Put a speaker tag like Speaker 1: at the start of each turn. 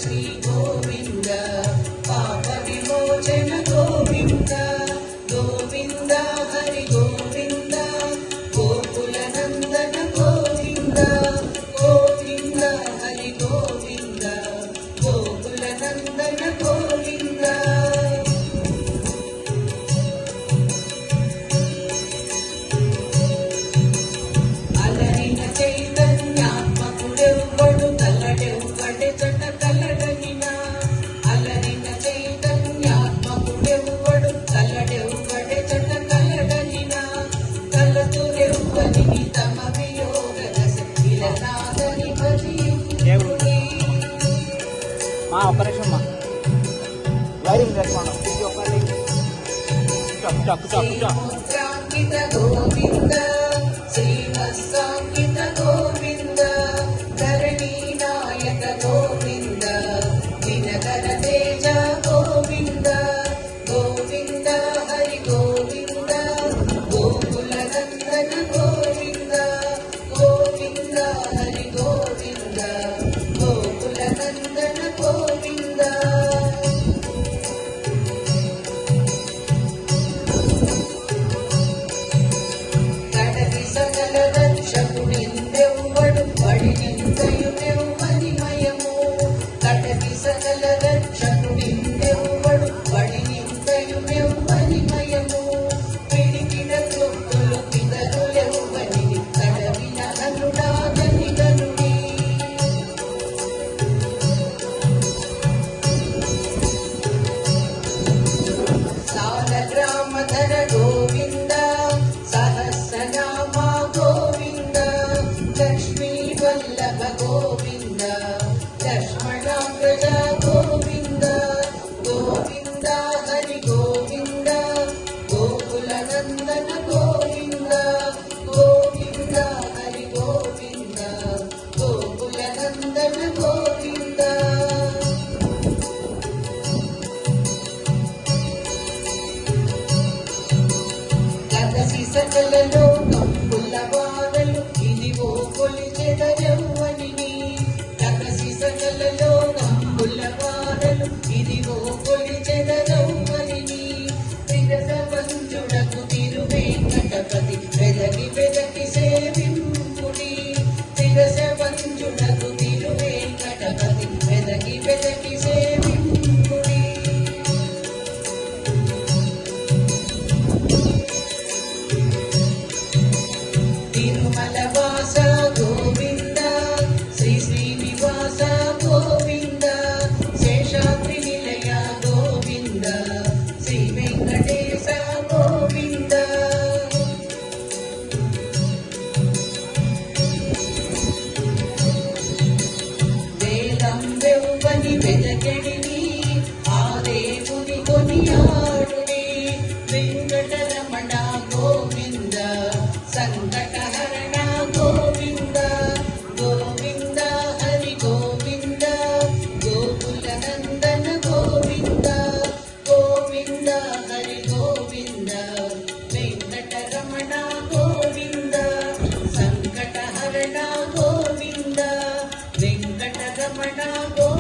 Speaker 1: శ్రీ గోవింద పాప విమోచన గోవింద గోవింద హరి గోవింద గోకుల నందన గోవింద గోవింద హరి గోవింద గోకుల నందన గోవింద అలరిన చైతన్యాత్మకుడెవ్వడు కలడెవ్వడే చట కలడనినా అలరిన చైతన్యాత్మకుడెవ్వడు కలడెవ్వడే చట కలడనినా కలతురెవ్వని తమ వియోగ రస విలనాదని భజియుడి
Speaker 2: మా ఆపరేషన్ మా వైరింగ్ చేసుకోండి చక్
Speaker 1: శ్రీముద్రాంకిత గోవింద శ్రీవత్సాంకిత గోవింద ధరణీ నాయక గోవింద దినకర తేజ గోవింద గోవింద హరి గోవింద గోకుల నందన గోవింద గోవింద హరి గోవింద గోకుల నందన గోవింద సకల రక్షకుడెవ్వడు బడినింతయునెవ్వనిమయము కటకి సకల రక్షకుడెవ్వడు బడినింతయునెవ్వనిమయము పిడికిడ తొక్కులు పిదరులెవ్వని కడవిన అనుడాగని గనుడి సాలగ్రామధర గోవింద సహస్రనామ గోవింద లక్ష్మీ వల్లభ గోవింద లక్ష్మణాగ్రజ గోవింద గోవింద హరి గోవింద గోకుల నందన గోవింద గోవింద హరి గోవింద గోకుల నందన గోవింద కదసి సకల లోకంబుల వారలు ఇదివో కొలిచెదరెవ్వనిని కదసి సకల లోకంబుల వారలు ఇదివో కొలిచెదరెవ్వనిని తిరస వంజుడకు తిరువేంకటపతి వెదకి వెదకి సేవింపుడి తిరస వంజుడకు తిరువేంకటపతి వెదకి వెదకి సేవింపుడి తిరుమల వాస గోవింద శ్రీ శ్రీనివాస గోవింద శేషాద్రి నిలయ గోవింద శ్రీ వెంకటేశ గోవింద వేదం వెవ్వని వెదకెడిని ఆ దేవుని కొనియాడుని వెంకటరమణ గోవింద సంకటహరణ గోవింద గోవింద హరి గోవింద గోకుల నందన గోవింద గోవింద హరి గోవింద వెంకటరమణ గోవింద సంకటహరణ గోవింద వెంకటరమణ గోవింద